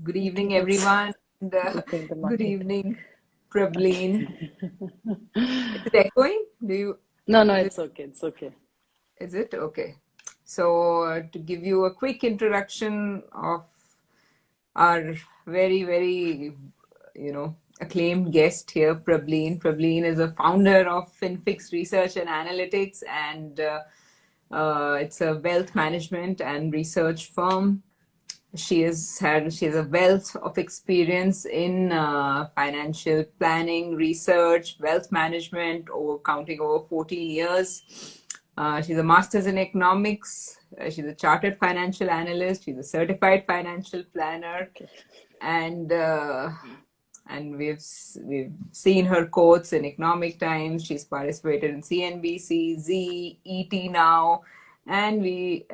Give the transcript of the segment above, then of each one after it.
Good evening, It's everyone. And, opening the good market. evening, Prableen. Okay. Is it echoing? No, no, Is it, it's okay. It's okay. is it? Okay. So, to give you a quick introduction of our very, acclaimed guest here, Prableen. Prableen is a founder of FinFix Research and Analytics, and it's a wealth management and research firm. She has a wealth of experience in financial planning, research, wealth management, over counting over 14 years. She's a master's in economics. She's a chartered financial analyst. She's a certified financial planner, Okay. and we've seen her quotes in Economic Times. She's participated in CNBC, Z, ET Now, and we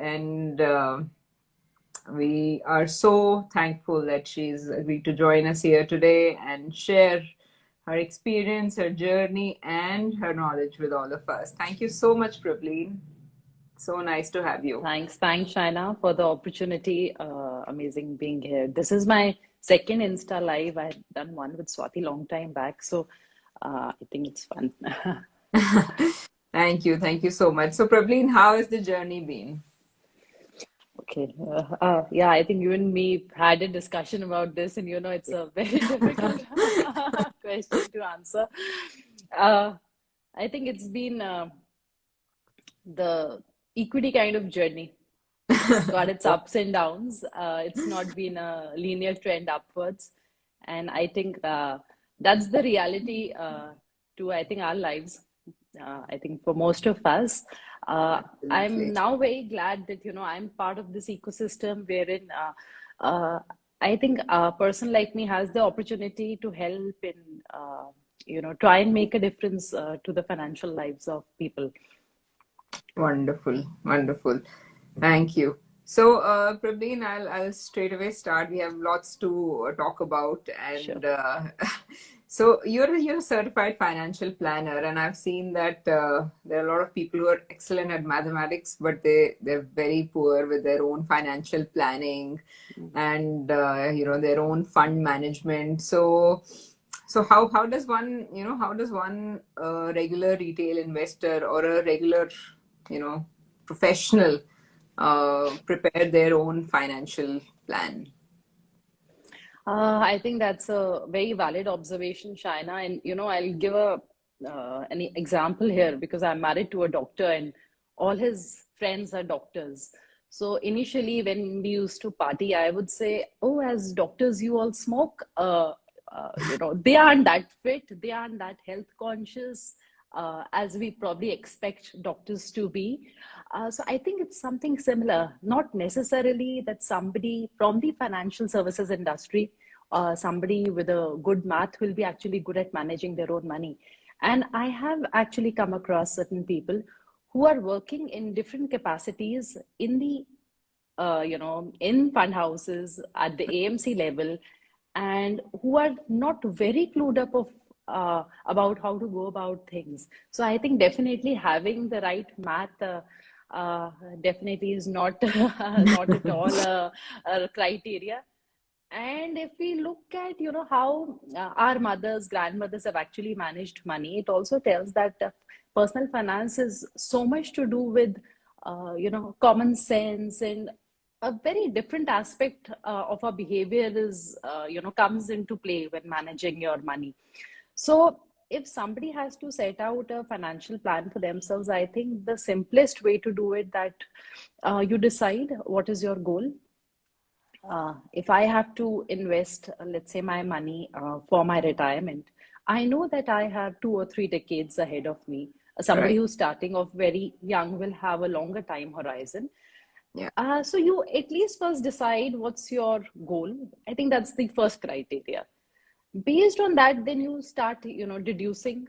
are so thankful that she's agreed to join us here today and share her experience, her journey, and her knowledge with all of us. Thank you so much, Prableen. So nice to have you. Thanks, Shaina, for the opportunity. Amazing being here. This is my second Insta live. I had done one with Swati long time back, so I think it's fun. Thank you. Thank you so much. So, Prableen, how has the journey been? Okay. Yeah, I think you and me had a discussion about this, and it's a very difficult question to answer. Uh, I think it's been the equity kind of journey. It's got its ups and downs. It's not been a linear trend upwards. And I think that's the reality to, I think, our lives. I think for most of us, I'm Absolutely. now very glad that, I'm part of this ecosystem wherein I think a person like me has the opportunity to help in, try and make a difference to the financial lives of people. Wonderful, wonderful. Thank you. So, Praveen, I'll straight away start. We have lots to talk about, Sure. and so you're a certified financial planner, and I've seen that there are a lot of people who are excellent at mathematics, but they're very poor with their own financial planning and their own fund management. So how does one regular retail investor or a regular professional prepare their own financial plan? I think that's a very valid observation, Shaina. And I'll give an example here because I'm married to a doctor, and all his friends are doctors. So initially, when we used to party, I would say, "Oh, as doctors, you all smoke." They aren't that fit, they aren't that health conscious as we probably expect doctors to be. So I think it's something similar, not necessarily that somebody from the financial services industry, somebody with a good math will be actually good at managing their own money. And I have actually come across certain people who are working in different capacities in the in fund houses at the AMC level, and who are not very clued up of about how to go about things. So I think definitely having the right math definitely is not not at all a criteria. And if we look at, how our mothers, grandmothers have actually managed money, it also tells that personal finance is so much to do with, common sense, and a very different aspect of our behavior is, comes into play when managing your money. So if somebody has to set out a financial plan for themselves, I think the simplest way to do it that you decide what is your goal. If I have to invest, let's say, my money for my retirement, I know that I have 2 or 3 decades ahead of me. Somebody Right. who's starting off very young will have a longer time horizon. Yeah. So you at least first decide what's your goal. I think that's the first criteria. Based on that, then you start, deducing.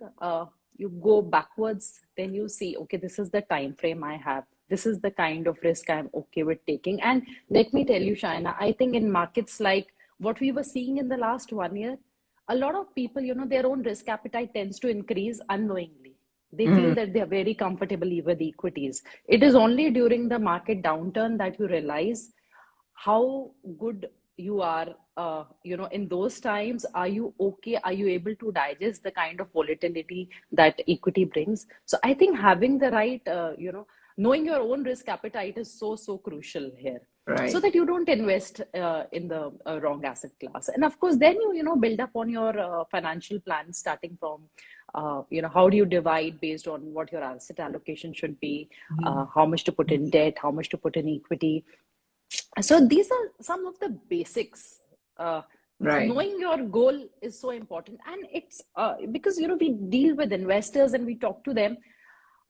You go backwards, then you see, okay, this is the time frame I have. This is the kind of risk I'm okay with taking. And let me tell you, Shaina, I think in markets like what we were seeing in the last 1 year, a lot of people, their own risk appetite tends to increase unknowingly. They feel Mm, that they're very comfortable with equities. It is only during the market downturn that you realize how good you are, in those times, are you okay? Are you able to digest the kind of volatility that equity brings? So I think having the right, knowing your own risk appetite is so, so crucial here, so Right. that you don't invest in the wrong asset class. And of course, then build up on your financial plan, starting from, how do you divide based on what your asset allocation should be, Mhm. how much to put in debt, how much to put in equity. So these are some of the basics. Right. Knowing your goal is so important, and it's because we deal with investors and we talk to them.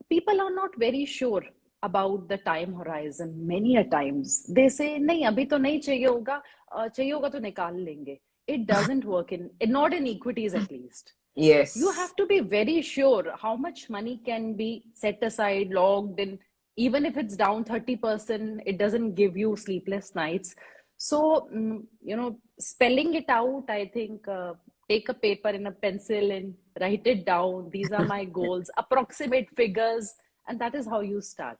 People are not very sure about the time horizon. Many a times they say, "नहीं अभी तो नहीं चाहिए होगा तो निकाल लेंगे." It doesn't work not in equities at least. You Yes. have to be very sure how much money can be set aside, logged in. Even if it's down 30%, it doesn't give you sleepless nights. So, spelling it out, I think, take a paper and a pencil and write it down. These are my goals, approximate figures, and that is how you start.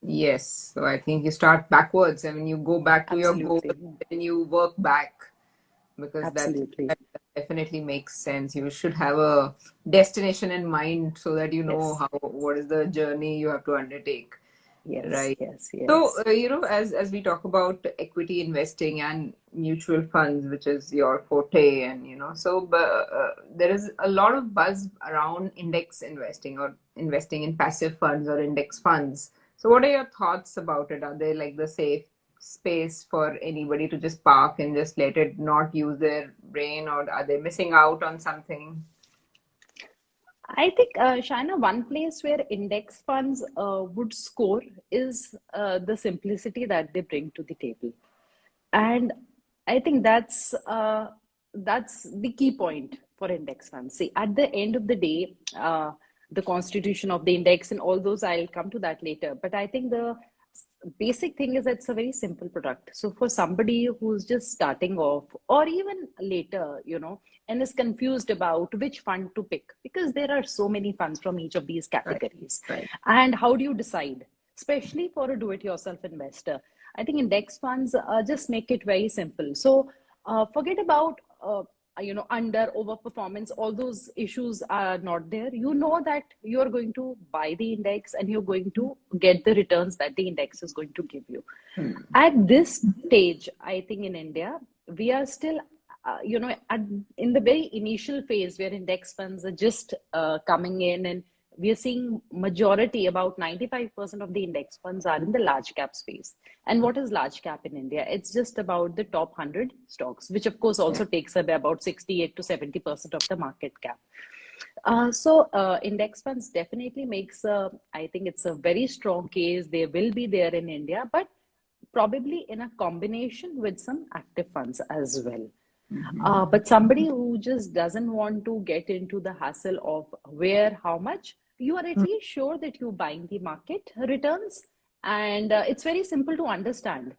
Yes. So I think you start backwards. I mean, you go back to your goal Absolutely. and you work back, because Absolutely. that definitely makes sense. You should have a destination in mind so that you know Yes. how what is the journey you have to undertake. Yes. Right. Yes. So, Yes. as we talk about equity investing and mutual funds, which is your forte, and there is a lot of buzz around index investing or investing in passive funds or index funds. So, what are your thoughts about it? Are they like the safe space for anybody to just park and just let it not use their brain, or are they missing out on something? I think, Shaina, one place where index funds would score is the simplicity that they bring to the table. And I think that's the key point for index funds. See, at the end of the day, the constitution of the index and all those, I'll come to that later. But I think the basic thing is that it's a very simple product. So for somebody who's just starting off, or even later, and is confused about which fund to pick, because there are so many funds from each of these Right. categories, Right. and how do you decide, especially for a do-it-yourself investor? I think index funds just make it very simple. So forget about under overperformance. All those issues are not there. You know that you are going to buy the index and you're going to get the returns that the index is going to give you. Hmm. At this stage, I think in India, we are still, in the very initial phase where index funds are just coming in, and we are seeing majority, about 95% of the index funds are in the large cap space. And what is large cap in India? It's just about the top 100 stocks, which of course Yeah. also takes up about 68 to 70% of the market cap. So index funds definitely makes I think it's a very strong case. They will be there in India, but probably in a combination with some active funds as well. Mhm. But somebody who just doesn't want to get into the hassle of where, how much, you are at least sure that you're buying the market returns. And it's very simple to understand.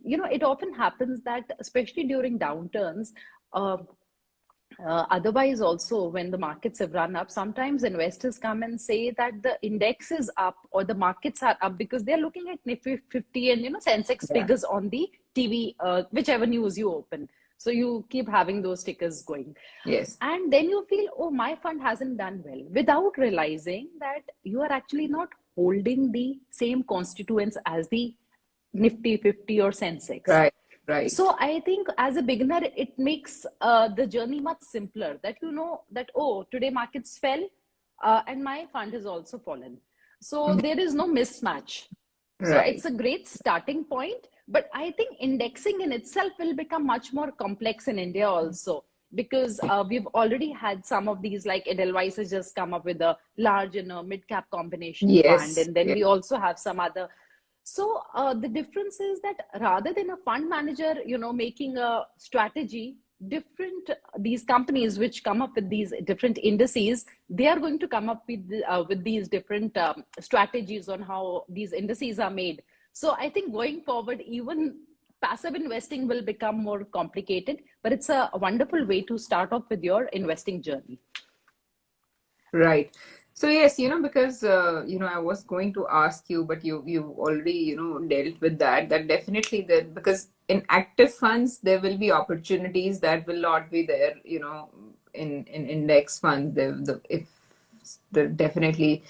It often happens that, especially during downturns, uh, otherwise also when the markets have run up, sometimes investors come and say that the index is up or the markets are up because they're looking at Nifty 50 and Sensex Yeah. figures on the TV, whichever news you open. So you keep having those stickers going. Yes. And then you feel, oh, my fund hasn't done well, without realizing that you are actually not holding the same constituents as the Nifty 50 or Sensex. Right. Right. So I think as a beginner, it makes the journey much simpler, that you know that, oh, today markets fell and my fund has also fallen. So Mhm. there is no mismatch. So Right. it's a great starting point. But I think indexing in itself will become much more complex in India also, because we've already had some of these, like Edelweiss has just come up with a large and a mid cap combination fund. Yes. And then Yes. we also have some other. So the difference is that rather than a fund manager, making a strategy, different these companies which come up with these different indices, they are going to come up with these different strategies on how these indices are made. So I think going forward, even passive investing will become more complicated, but it's a wonderful way to start off with your investing journey. Right. So yes, because I was going to ask you, but you've already dealt with that. That definitely, that because in active funds, there will be opportunities that will not be there, in index funds. If the definitely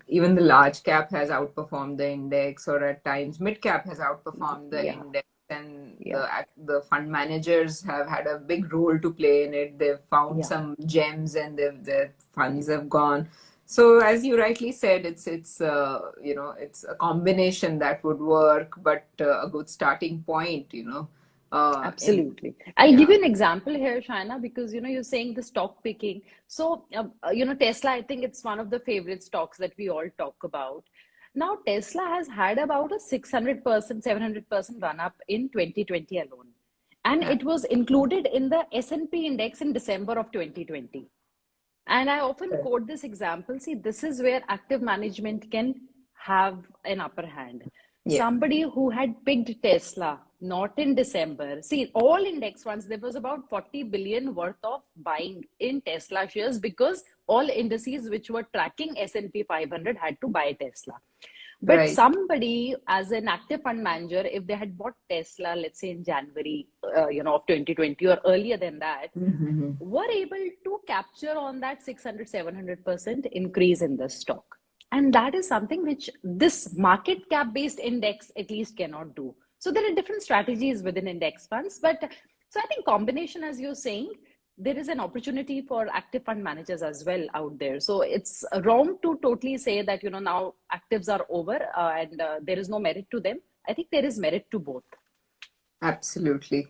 even the large cap has outperformed the index, or at times mid cap has outperformed the Yeah, index, and yeah, the fund managers have had a big role to play in it. They've found yeah. some gems, and their funds have gone. So as you rightly said, it's a combination that would work, but a good starting point, in Absolutely. I'll give yeah. you an example here, Shaina, because you're saying the stock picking. So, Tesla, I think it's one of the favorite stocks that we all talk about. Now, Tesla has had about a 600%, 700% run up in 2020 alone. And Yeah. it was included in the S&P index in December of 2020. And I often quote this example. See, this is where active management can have an upper hand. Yeah. Somebody who had picked Tesla, not in December. See, all index funds, there was about 40 billion worth of buying in Tesla shares because all indices which were tracking S&P 500 had to buy Tesla. But Right. somebody, as an active fund manager, if they had bought Tesla, let's say in January, of 2020 or earlier than that, Mm-hmm. were able to capture on that 600, 700% increase in the stock. And that is something which this market cap based index at least cannot do. So there are different strategies within index funds. But so I think combination, as you're saying, there is an opportunity for active fund managers as well out there. So it's wrong to totally say that, now actives are over and there is no merit to them. I think there is merit to both. Absolutely.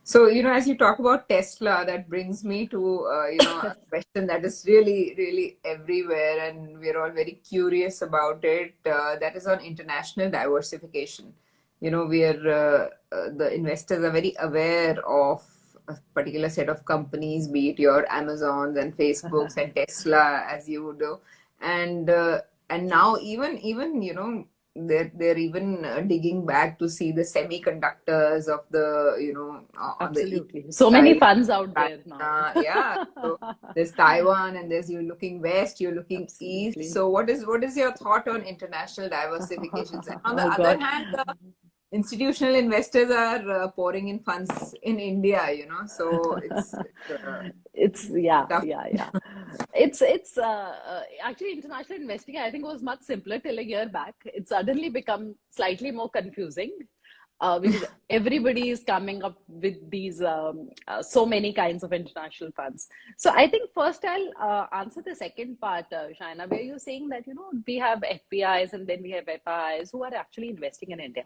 So, as you talk about Tesla, that brings me to, a question that is really, really everywhere, and we're all very curious about it. That is on international diversification. The investors are very aware of a particular set of companies, be it your Amazons and Facebooks and Tesla, as you would do, and now even they're even digging back to see the semiconductors of the on the east Absolutely. So many side, funds out there now. China. Yeah, so there's Taiwan, and there's, you're looking west, you're looking east. Absolutely. So what is your thought on international diversifications? And on the Oh other God. hand, the institutional investors are pouring in funds in India, so it's It's yeah, tough. yeah, yeah. It's actually international investing, I think, was much simpler till a year back. It's suddenly become slightly more confusing because everybody is coming up with these so many kinds of international funds. So I think first I'll answer the second part, Shaina, where you're saying that we have FPIs and then we have FIs who are actually investing in India.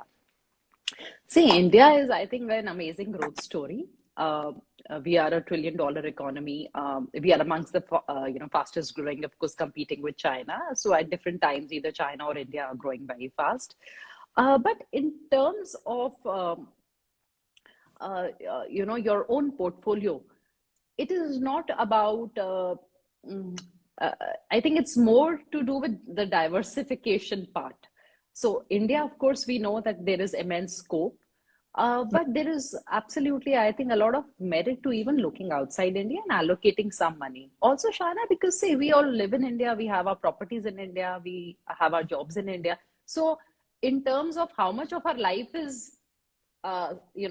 See, India is, I think, an amazing growth story. Uh, we are a $1 trillion economy. We are amongst the fastest growing, of course, competing with China. So at different times, either China or India are growing very fast. But in terms of your own portfolio, it is not about. Mm, uh, I think it's more to do with the diversification part. So India, of course, we know that there is immense scope, but there is absolutely, I think, a lot of merit to even looking outside India and allocating some money. Also, Shana, because say we all live in India, we have our properties in India, we have our jobs in India. So in terms of how much of our life is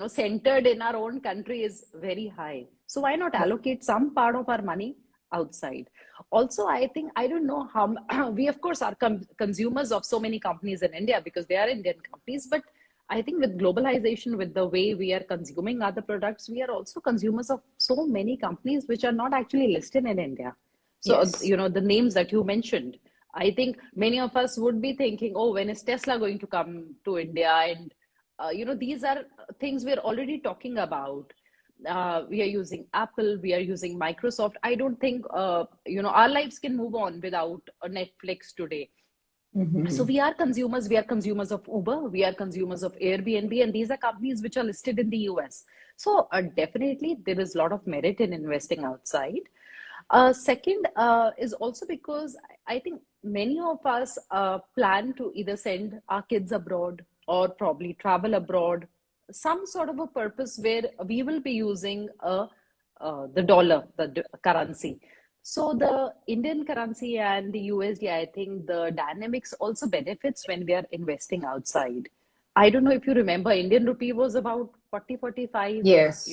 centered in our own country is very high. So why not allocate some part of our money outside? Also, I think, I don't know how we, of course, are consumers of so many companies in India because they are Indian companies. But I think with globalization, with the way we are consuming other products, we are also consumers of so many companies which are not actually listed in India. So, Yes. the names that you mentioned, I think many of us would be thinking, oh, when is Tesla going to come to India? And these are things we're already talking about. We are using Apple, we are using Microsoft. I don't think our lives can move on without a Netflix today. So Mm-hmm. we are consumers of Uber, we are consumers of Airbnb, and these are companies which are listed in the US. So definitely there is a lot of merit in investing outside. Second is also because I think many of us plan to either send our kids abroad or probably travel abroad, some sort of a purpose where we will be using the dollar, the currency. So the Indian currency and the USD, I think the dynamics also benefits when we are investing outside. I don't know if you remember, Indian rupee was about 40, 45, Yes.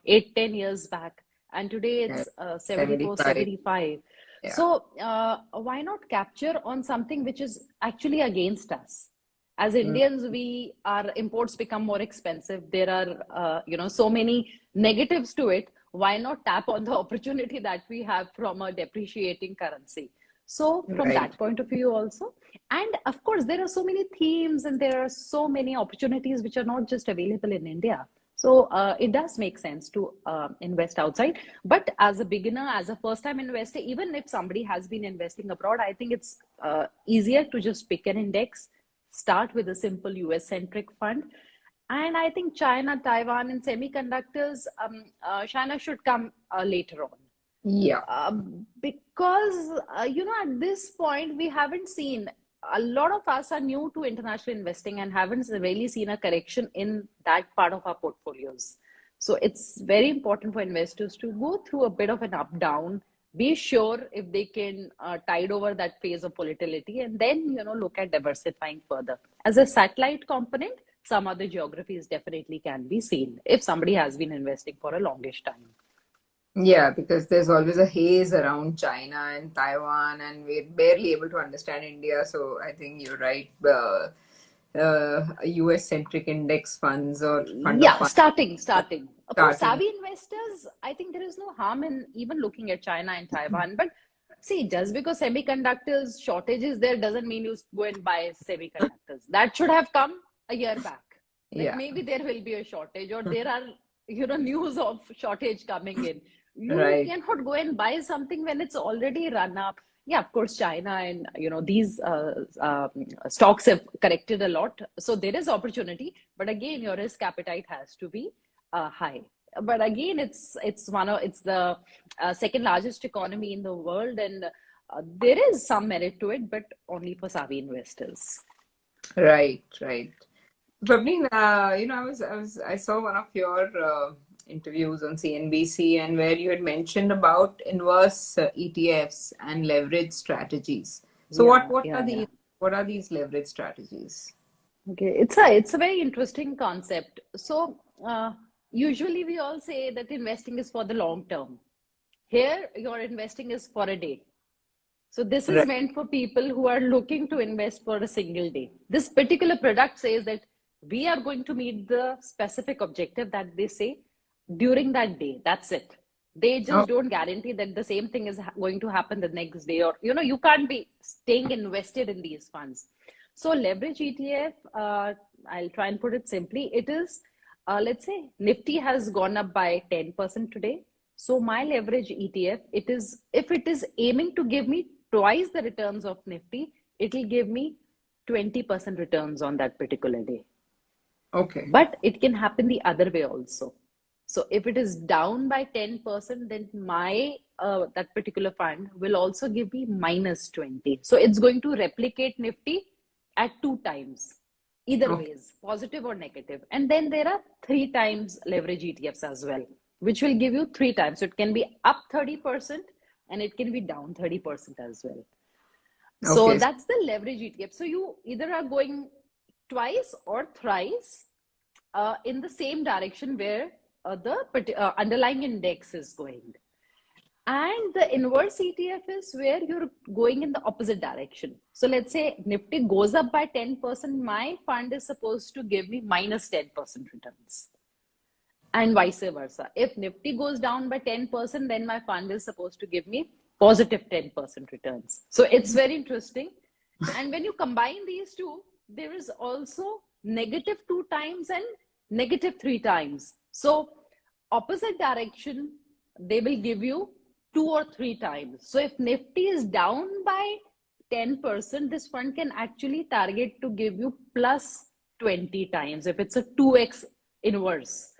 8, 10 years back. And today Yes. it's 74, 75. 75. Yeah. So why not capture on something which is actually against us? As Indians, our imports become more expensive. There are, so many negatives to it. Why not tap on the opportunity that we have from a depreciating currency? So from Right. that point of view also, and of course, there are so many themes and there are so many opportunities which are not just available in India. So it does make sense to invest outside. But as a beginner, as a first time investor, even if somebody has been investing abroad, I think it's easier to just pick an index, start with a simple US centric fund. And I think China, Taiwan, and semiconductors, China should come later on. Yeah. Because, at this point, we haven't seen, a lot of us are new to international investing and haven't really seen a correction in that part of our portfolios. So it's very important for investors to go through a bit of an up down, be sure if they can tide over that phase of volatility, and then, look at diversifying further. As a satellite component, some other geographies definitely can be seen if somebody has been investing for a longish time. Yeah, because there's always a haze around China and Taiwan, and we're barely able to understand India. So I think you're right. US centric index funds or fund of Yeah, funds starting. For starting. savvy investors, I think there is no harm in even looking at China and Taiwan. But see, just because semiconductors shortage is there doesn't mean you go and buy semiconductors. That should have come a year back. That Yeah. maybe there will be a shortage or there are, news of shortage coming in. You Right. cannot go and buy something when it's already run up. Yeah, of course, China and these stocks have corrected a lot, so there is opportunity. But again, your risk appetite has to be high. But again, it's the second largest economy in the world, and there is some merit to it, but only for savvy investors. Right. Right. Praveen, I saw one of your interviews on CNBC, and where you had mentioned about inverse ETFs and leverage strategies. So Yeah, what are yeah, yeah. these leverage strategies? Okay, it's a very interesting concept. So usually we all say that investing is for the long term. Here, your investing is for a day. So this is Right. meant for people who are looking to invest for a single day. This particular product says that we are going to meet the specific objective that they say during that day. That's it. They Oh, just don't guarantee that the same thing is going to happen the next day, or you can't be staying invested in these funds. So leverage ETF, I'll try and put it simply. It is, let's say Nifty has gone up by 10% today. So my leverage ETF, if it is aiming to give me twice the returns of Nifty, it will give me 20% returns on that particular day. okay. But it can happen the other way also. So if it is down by 10%, then my that particular fund will also give me minus 20. So it's going to replicate Nifty at 2 times, either Okay. ways, positive or negative. And then there are 3 times leverage ETFs as well, which will give you 3 times. So it can be up 30% and it can be down 30% as well. So Okay. that's the leverage ETF. So you either are going twice or thrice in the same direction where the underlying index is going. And the inverse ETF is where you're going in the opposite direction. So let's say Nifty goes up by 10%, my fund is supposed to give me minus 10% returns. And vice versa. If Nifty goes down by 10%, then my fund is supposed to give me positive 10% returns. So it's very interesting. And when you combine these two, there is also negative 2 times and negative 3 times. So opposite direction, they will give you 2 or 3 times. So if Nifty is down by 10%, this fund can actually target to give you plus 20 times if it's a 2x inverse.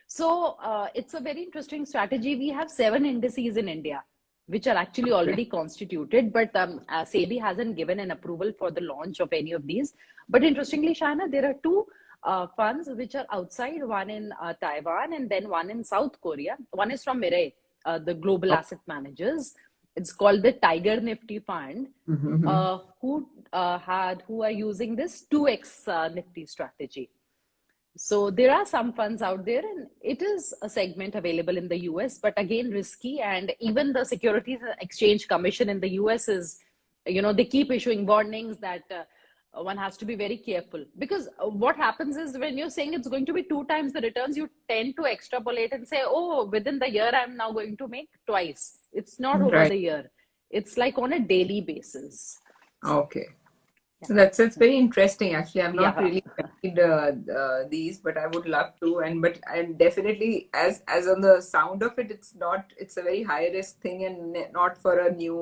So it's a very interesting strategy. We have 7 indices in India, which are actually already constituted, but SEBI hasn't given an approval for the launch of any of these. But interestingly, Shana, there are 2 funds which are outside, one in Taiwan and then one in South Korea. One is from Mirae, the global asset managers. It's called the Tiger Nifty Fund, who are using this 2x Nifty strategy. So there are some funds out there, and it is a segment available in the US, but again, risky. And even the Securities and Exchange Commission in the US is, they keep issuing warnings that one has to be very careful, because what happens is when you're saying it's going to be 2 times the returns, you tend to extrapolate and say, oh, within the year, I'm now going to make twice. It's not over Right. the year, it's like on a daily basis. Okay. Yeah. So that's very interesting. Actually, I'm not Yeah. really studied these, but I would love to. And definitely, as on the sound of it, it's not. It's a very high risk thing, and not for a new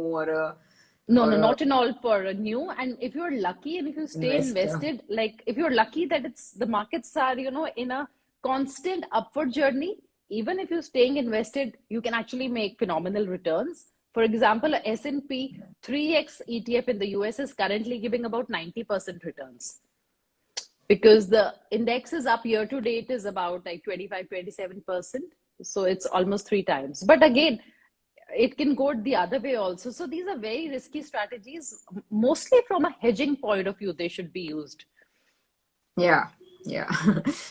No, or no, a not in all for a new. And if you're lucky and if you stay investor. invested, like if you're lucky that the markets are, in a constant upward journey, even if you're staying invested, you can actually make phenomenal returns. For example, a S&P 3X ETF in the US is currently giving about 90% returns, because the index is up year to date is about like 25-27%. So it's almost 3 times. But again, it can go the other way also. So these are very risky strategies. Mostly from a hedging point of view, they should be used. Yeah, yeah,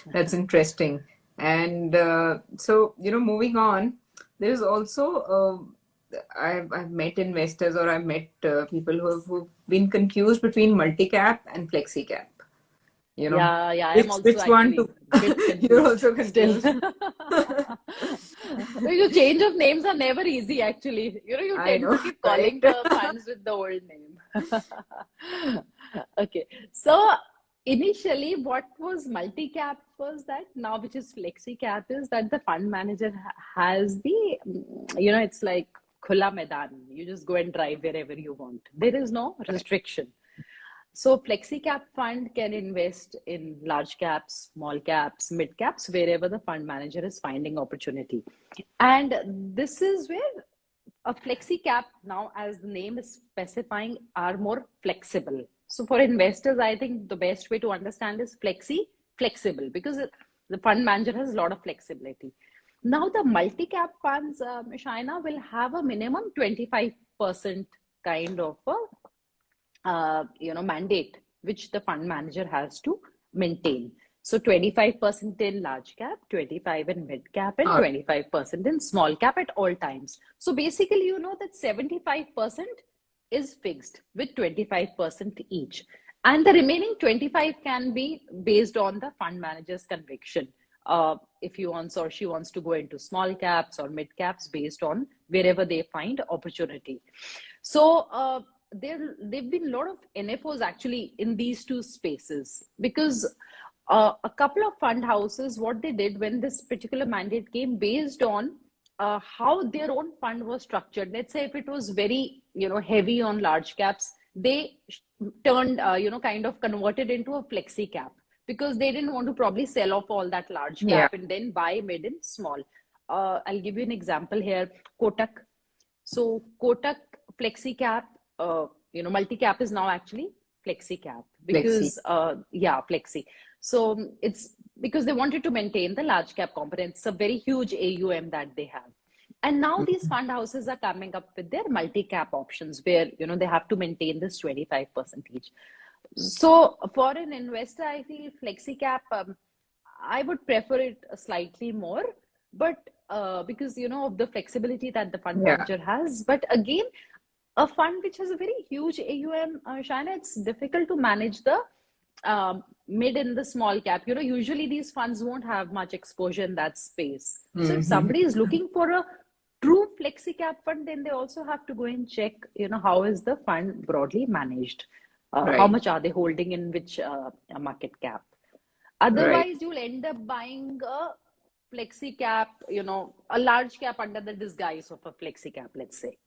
that's interesting. And so, moving on, there's also I've met investors, or I've met people who've been confused between multi-cap and flexi-cap. Yeah, I'm Which also one to? actually a bit You're confused also still. confused. Because change of names are never easy, actually. You I tend to know, keep right? calling the funds with the old name. Okay. So initially, what was multi-cap was that now, which is flexi-cap, is that the fund manager has it's like khula maidan. You just go and drive wherever you want. There is no restriction. So flexi cap fund can invest in large caps, small caps, mid caps, wherever the fund manager is finding opportunity. And this is where a flexi cap, now as the name is specifying, are more flexible. So for investors, I think the best way to understand is flexible, because the fund manager has a lot of flexibility. Now the multi-cap funds, Shaina, will have a minimum 25% kind of a mandate which the fund manager has to maintain. So 25% in large cap, 25 in mid cap, and Oh, 25% in small cap at all times. So basically, you know that 75% is fixed with 25% each. And the remaining 25 can be based on the fund manager's conviction. If he wants or she wants to go into small caps or mid caps based on wherever they find opportunity. So there've been a lot of NFOs actually in these two spaces, because a couple of fund houses, what they did when this particular mandate came, based on how their own fund was structured. Let's say if it was very heavy on large caps, they turned kind of converted into a flexi cap, because they didn't want to probably sell off all that large yeah. cap and then buy mid and small. I'll give you an example here. Kotak. So Kotak flexi cap, multi cap is now actually flexi cap, Flexi. because flexi. So it's because they wanted to maintain the large cap component. It's a very huge AUM that they have. And now these fund houses are coming up with their multi cap options where they have to maintain this 25% each. So for an investor, I feel flexi cap, I would prefer it slightly more, but because of the flexibility that the fund Yeah. manager has. But again, a fund which has a very huge AUM, Shaina, it's difficult to manage the mid and the small cap. Usually these funds won't have much exposure in that space. So if somebody is looking for a true flexi cap fund, then they also have to go and check, how is the fund broadly managed? How Right. much are they holding in which market cap? Right. Otherwise, you'll end up buying a flexi cap, a large cap under the disguise of a flexi cap, let's say.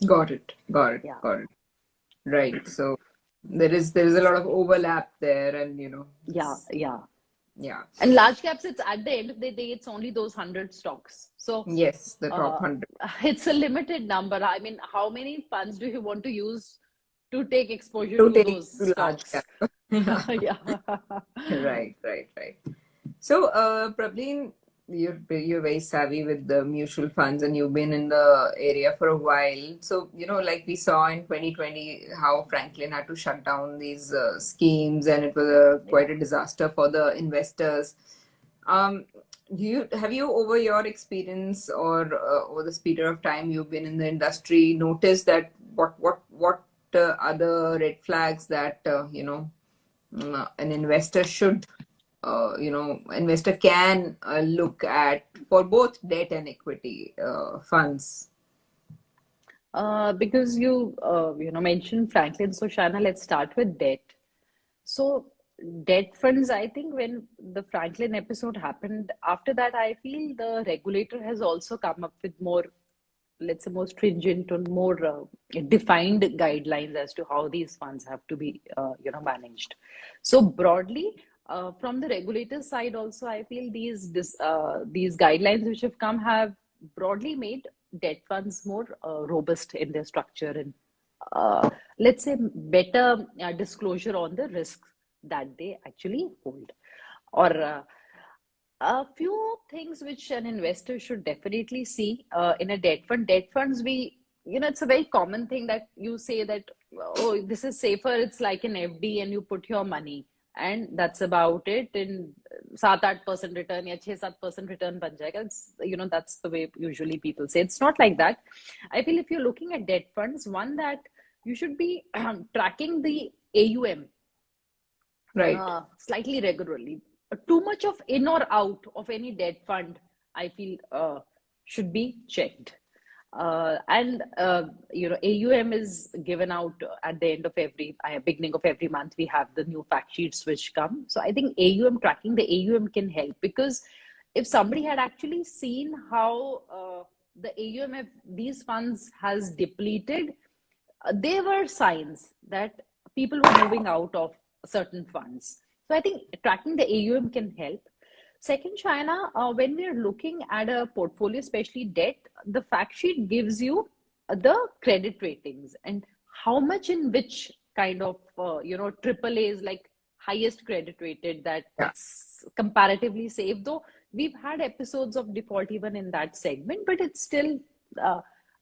Got it. Yeah. Got it. Right. So there is a lot of overlap there, and Yeah. yeah. And large caps, it's at the end of the day, it's only those 100 stocks. So Yes, the top 100. it's a limited number. I mean, how many funds do you want to use to take exposure To to take those to large stocks? cap. Yeah. Right. So, Prableen, you're very savvy with the mutual funds, and you've been in the area for a while. So, like we saw in 2020, how Franklin had to shut down these schemes, and it was Yeah. quite a disaster for the investors. Um, have you, over your experience or over the period of time you've been in the industry, noticed that what are the red flags that an investor should investor can look at for both debt and equity funds? Because you mentioned Franklin, so Shana, let's start with debt. So debt funds, I think when the Franklin episode happened, after that, I feel the regulator has also come up with more, let's say, more stringent and more defined guidelines as to how these funds have to be, managed. So broadly, from the regulator side, also, I feel these guidelines which have come have broadly made debt funds more robust in their structure and let's say better disclosure on the risks that they actually hold or a few things which an investor should definitely see in a debt fund. Debt funds, it's a very common thing that you say that, oh, this is safer, it's like an FD, and you put your money, and that's about it. And 7-8% return, या 6-7% return ban jayega. That's the way usually people say. It's not like that. I feel if you're looking at debt funds, one that you should be tracking the AUM Right. slightly regularly. Too much of in or out of any debt fund, I feel, should be checked. And AUM is given out at the end of every beginning of every month. We have the new fact sheets which come. So I think AUM tracking the AUM can help, because if somebody had actually seen how the AUM of these funds has depleted, there were signs that people were moving out of certain funds. So I think tracking the AUM can help. Second, China, when we're looking at a portfolio, especially debt, the fact sheet gives you the credit ratings and how much in which kind of, AAA is like highest credit rated, that Yeah. it's comparatively safe. Though we've had episodes of default even in that segment, but it's still,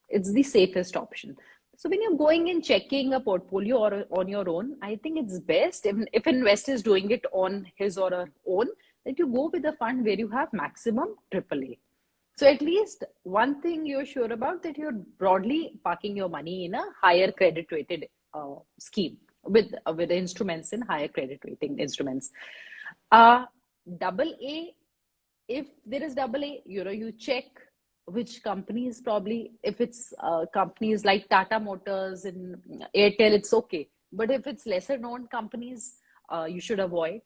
it's the safest option. So when you're going and checking a portfolio or on your own, I think it's best if an investor is doing it on his or her own, that you go with a fund where you have maximum AAA. So at least one thing you're sure about, that you're broadly parking your money in a higher credit rated scheme with instruments in higher credit rating instruments. Double A, if there is double A, you check which companies, probably if it's companies like Tata Motors and Airtel, it's okay. But if it's lesser known companies, you should avoid.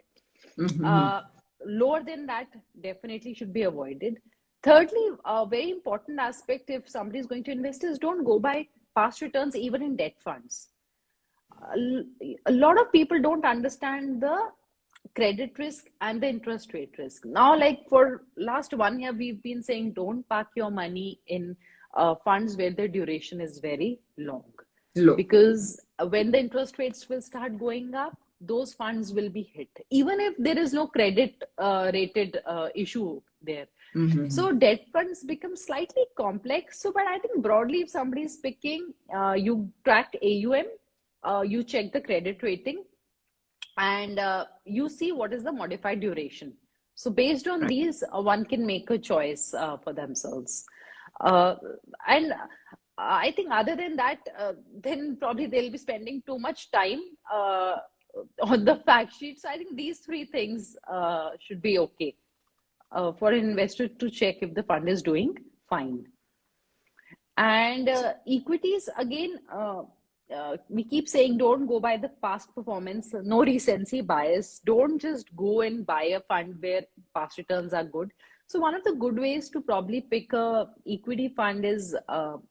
Mm-hmm. Lower than that, definitely should be avoided. Thirdly, a very important aspect if somebody is going to invest is don't go by past returns, even in debt funds. A lot of people don't understand the credit risk and the interest rate risk. Now, like for last 1 year, we've been saying don't park your money in funds where the duration is very long, Low. because when the interest rates will start going up, those funds will be hit, even if there is no credit rated issue there. Mm-hmm. So debt funds become slightly complex. So, but I think broadly, if somebody is picking, you track AUM, you check the credit rating, and you see what is the modified duration. So based on Right. these, one can make a choice for themselves. Uh, and I think other than that, then probably they'll be spending too much time on the fact sheet. So I think these three things should be okay for an investor to check if the fund is doing fine. And equities, again, we keep saying don't go by the past performance, no recency bias. Don't just go and buy a fund where past returns are good. So one of the good ways to probably pick a equity fund is,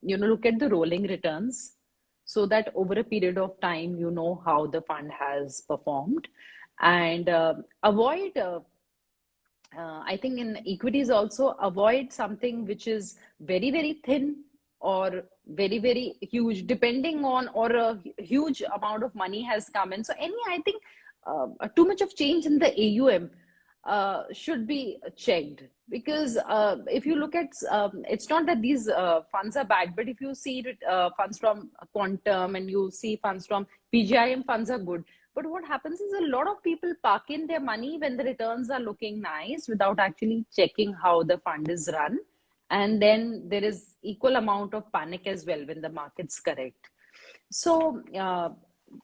look at the rolling returns, so that over a period of time, you know how the fund has performed, and avoid. I think in equities also avoid something which is very, very thin or very, very huge, depending on, or a huge amount of money has come in. So any, I think, too much of change in the AUM, should be checked, because if you look at it's not that these funds are bad, but if you see funds from Quantum and you see funds from PGIM, funds are good. But what happens is a lot of people park in their money when the returns are looking nice without actually checking how the fund is run. And then there is equal amount of panic as well when the market's correct. So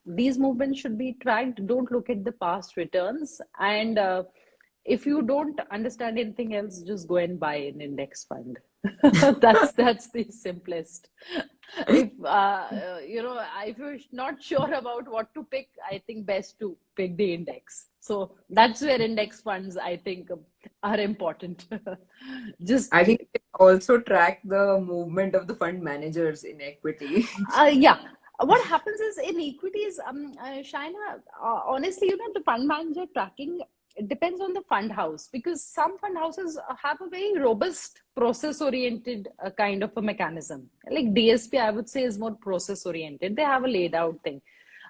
these movements should be tracked. Don't look at the past returns. And if you don't understand anything else, just go and buy an index fund. That's the simplest. If if you're not sure about what to pick, I think best to pick the index. So that's where index funds, I think, are important. Just I think it also track the movement of the fund managers in equity. yeah. What happens is in equities, Shaina, honestly, the fund manager tracking, it depends on the fund house, because some fund houses have a very robust process oriented kind of a mechanism. Like DSP, I would say, is more process oriented. They have a laid out thing.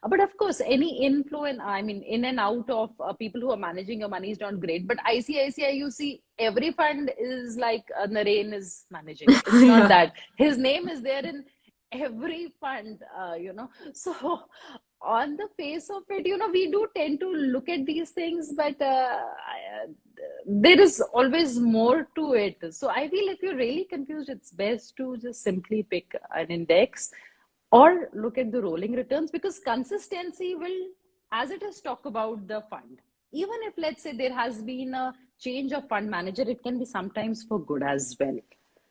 But of course, any inflow and I mean, in and out of people who are managing your money is not great. But ICICI, you see, every fund is like Naren is managing. It's not Yeah. that. His name is there in every fund, So on the face of it, we do tend to look at these things, but there is always more to it. So I feel if you're really confused, it's best to just simply pick an index or look at the rolling returns, because consistency will, as it is talk about the fund. Even if, let's say, there has been a change of fund manager, it can be sometimes for good as well.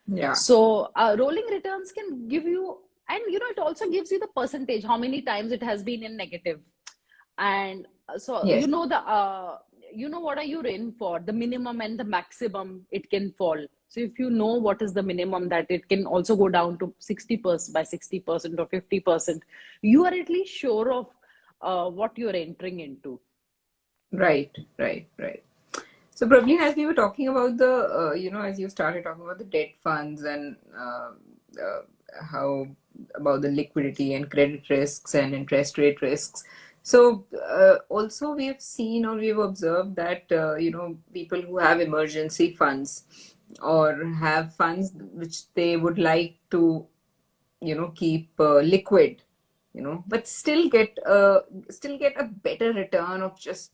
Yeah. So rolling returns can give you, and it also gives you the percentage, how many times it has been in negative. And so Yes. what are you in for, the minimum and the maximum it can fall. So if you know what is the minimum, that it can also go down to 60% by 60% or 50%, you are at least sure of what you're entering into. Right. So, Praveen, as we were talking about the, as you started talking about the debt funds and how about the liquidity and credit risks and interest rate risks. So, also we've seen or we've observed that, people who have emergency funds or have funds which they would like to, keep liquid, but still get a better return of just,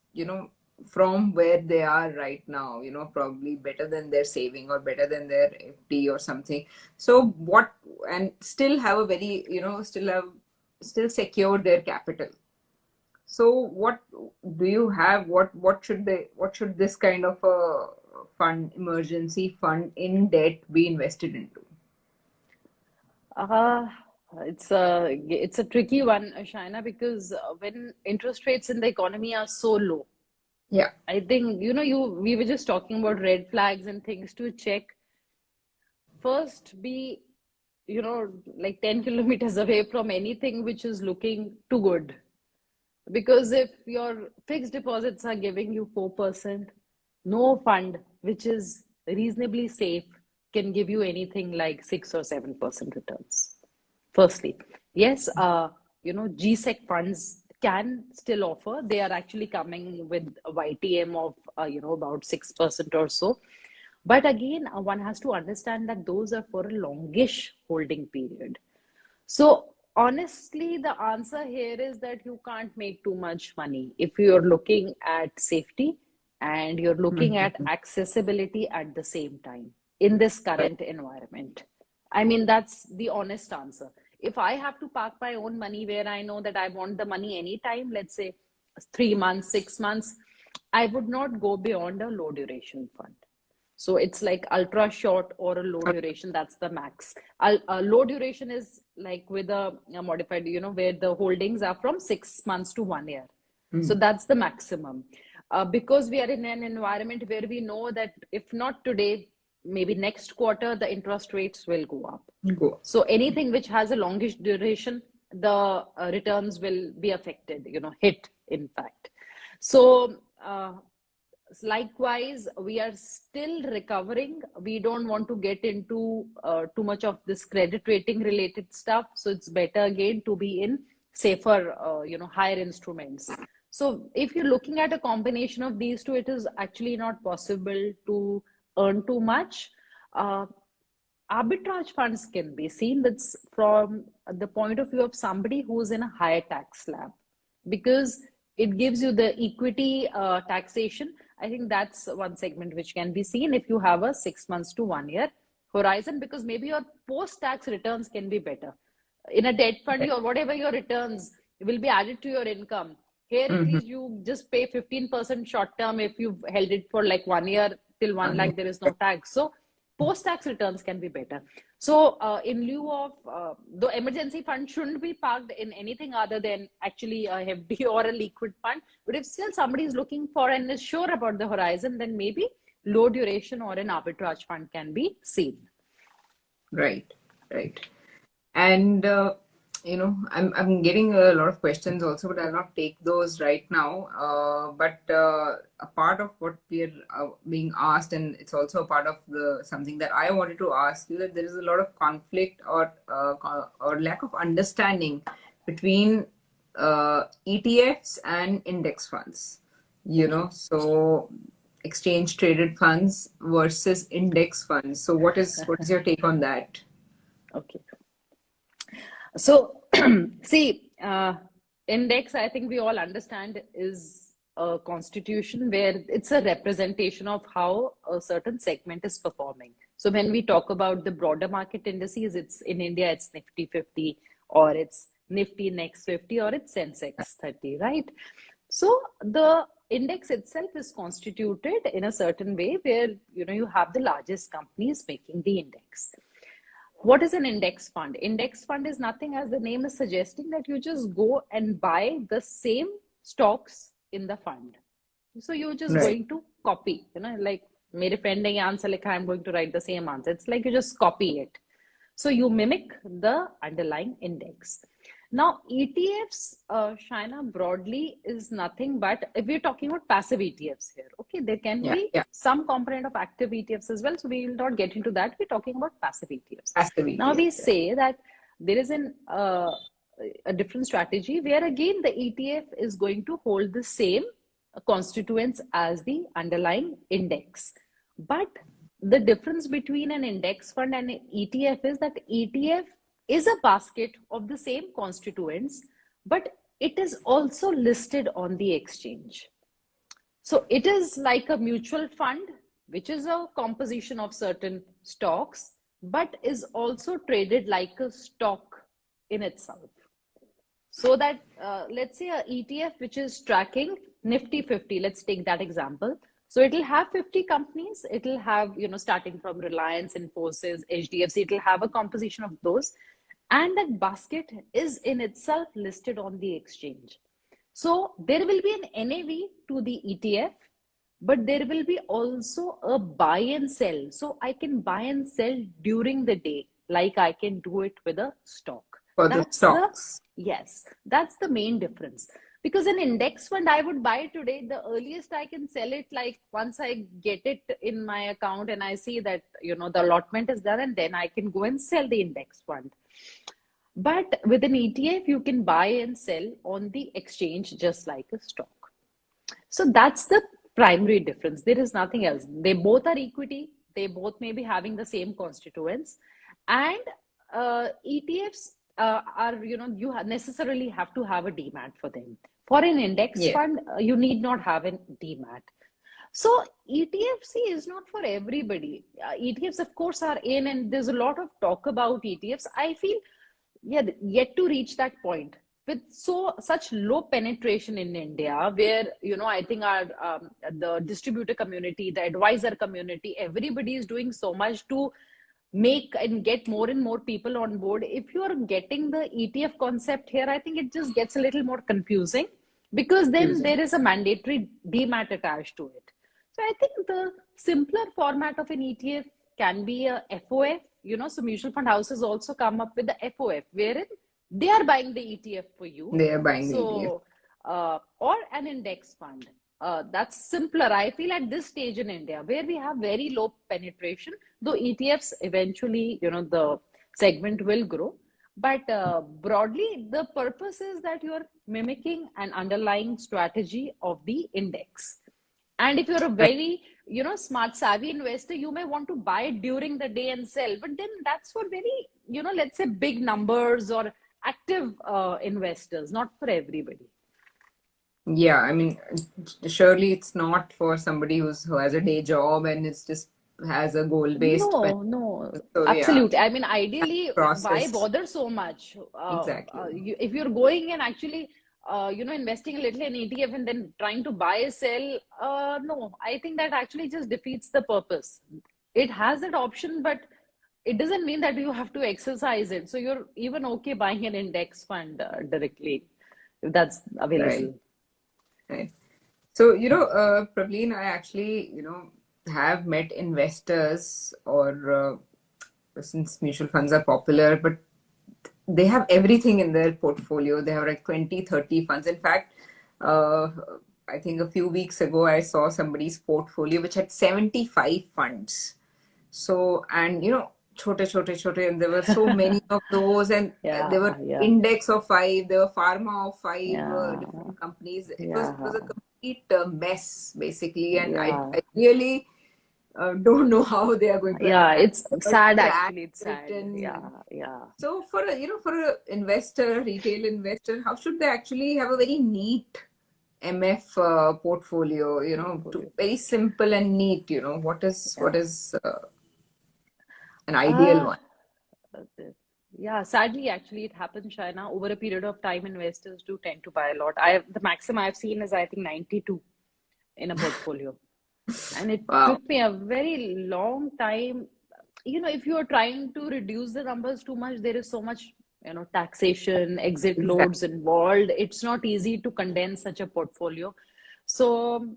from where they are right now, probably better than their saving or better than their FD or something. So what, and still have a very, still secure their capital. So what do you have? What should this kind of a fund, emergency fund in debt be invested into? Uh, it's a tricky one, Shaina, because when interest rates in the economy are so low, Yeah. I think we were just talking about red flags and things to check. First, be like 10 kilometers away from anything which is looking too good. Because if your fixed deposits are giving you 4%, no fund which is reasonably safe can give you anything like 6 or 7% returns. Firstly, yes, GSEC funds can still offer. They are actually coming with a YTM of about 6% or so. But again, one has to understand that those are for a longish holding period. So honestly, the answer here is that you can't make too much money if you're looking at safety and you're looking at accessibility at the same time in this current environment. I mean, that's the honest answer. If I have to park my own money where I know that I want the money anytime, let's say 3 months, 6 months, I would not go beyond a low duration fund. So it's like ultra short or a low duration, that's the max. A low duration is like with a modified, where the holdings are from 6 months to 1 year. So that's the maximum. Because we are in an environment where we know that if not today, maybe next quarter, the interest rates will go up. Go. So anything which has a longish duration, the returns will be affected, hit, in fact. So likewise, we are still recovering. We don't want to get into too much of this credit rating related stuff. So it's better again to be in safer, higher instruments. So if you're looking at a combination of these two, it is actually not possible to earn too much. Uh, Arbitrage funds can be seen that's from the point of view of somebody who's in a higher tax slab, because it gives you the equity taxation. I think that's one segment which can be seen if you have a 6 months to 1 year horizon, because maybe your post-tax returns can be better. In a debt fund, Right. your whatever your returns will be added to your income. Here, at Mm-hmm. least you just pay 15% short term. If you've held it for like 1 year till 1 lakh, there is no tax. So post-tax returns can be better. So in lieu of the emergency fund shouldn't be parked in anything other than actually a FD or a liquid fund. But if still somebody is looking for and is sure about the horizon, then maybe low duration or an arbitrage fund can be seen. Right, right. And I'm getting a lot of questions also, but I'll not take those right now. But a part of what we're being asked, and it's also a part of the something that I wanted to ask you, that there is a lot of conflict or lack of understanding between ETFs and index funds. So exchange traded funds versus index funds. So what is your take on that? Okay. So, see, index, I think we all understand, is a constitution where it's a representation of how a certain segment is performing. So, when we talk about the broader market indices, it's in India, it's Nifty 50, or it's Nifty Next 50, or it's Sensex 30, right? So, the index itself is constituted in a certain way where you have the largest companies making the index. What is an index fund? Index fund is nothing, as the name is suggesting, that you just go and buy the same stocks in the fund. So you're just Right. going to copy, like mere friend ne answer likha, I'm going to write the same answer. It's like you just copy it. So you mimic the underlying index. Now, ETFs, Shaina, broadly is nothing but, if we're talking about passive ETFs here, okay, there can Yeah, be yeah. some component of active ETFs as well. So we will not get into that. We're talking about passive ETFs. Passive Now we ETFs. Yeah. say that there is a different strategy where again the ETF is going to hold the same constituents as the underlying index. But the difference between an index fund and an ETF is that ETF is a basket of the same constituents, but it is also listed on the exchange. So it is like a mutual fund, which is a composition of certain stocks, but is also traded like a stock in itself. So that let's say a ETF which is tracking Nifty 50, let's take that example. So it'll have 50 companies. It'll have, starting from Reliance, Infosys, HDFC, it'll have a composition of those. And that basket is in itself listed on the exchange. So there will be an NAV to the ETF, but there will be also a buy and sell. So I can buy and sell during the day, like I can do it with a stock. For the That's the, stocks. yes, that's the main difference. Because an index fund, I would buy today, the earliest I can sell it, like once I get it in my account and I see that, the allotment is done, and then I can go and sell the index fund. But with an ETF, you can buy and sell on the exchange just like a stock. So that's the primary difference. There is nothing else. They both are equity. They both may be having the same constituents. And ETFs are, you necessarily have to have a demat for them. For an index Yeah. fund, you need not have a demat. So ETFC is not for everybody. ETFs, of course, are in, and there's a lot of talk about ETFs. I feel, yeah, yet to reach that point with such low penetration in India, where I think our the distributor community, the advisor community, everybody is doing so much to make and get more and more people on board. If you are getting the ETF concept here, I think it just gets a little more confusing, because then Using. there is a mandatory demat attached to it. So I think the simpler format of an ETF can be a FOF. So mutual fund houses also come up with the FOF, wherein they are buying the ETF for you. They are buying the ETF. So, or an index fund. That's simpler, I feel, at this stage in India, where we have very low penetration, though ETFs eventually, the segment will grow. But broadly, the purpose is that you're mimicking an underlying strategy of the index. And if you're a Right. very, smart, savvy investor, you may want to buy it during the day and sell. But then that's for very, let's say big numbers or active investors, not for everybody. Yeah, I mean, surely it's not for somebody who has a day job and it's just has a goal-based fund. No, no, So yeah, absolutely. I mean, ideally, why process. bother so much? Exactly. If you're going and actually, investing a little in ETF and then trying to buy, sell, no, I think that actually just defeats the purpose. It has that option, but it doesn't mean that you have to exercise it. So you're even okay buying an index fund directly if that's Right. available. Right. So, Praveen, I actually, have met investors or since mutual funds are popular, but they have everything in their portfolio. They have like 20, 30 funds. In fact, uh, I think a few weeks ago, I saw somebody's portfolio which had 75 funds. So, and chote, and there were so many of those, and there were Yeah, yeah, index of five, there were pharma of five yeah, different companies. It was yeah, a complete mess basically, and I yeah. really don't know how they are going to Yeah, it's sad track actually. It's it. sad. And Yeah, yeah. so for a investor, retail investor, how should they actually have a very neat MF portfolio? To Portfolio. very simple and neat. What is an ideal Uh, one? yeah, sadly, actually, it happens, China. Over a period of time, investors do tend to buy a lot. The maximum I've seen is I think 92 in a portfolio. And it Wow. took me a very long time. If you are trying to reduce the numbers too much, there is so much, taxation, exit Exactly. loads involved. It's not easy to condense such a portfolio. So,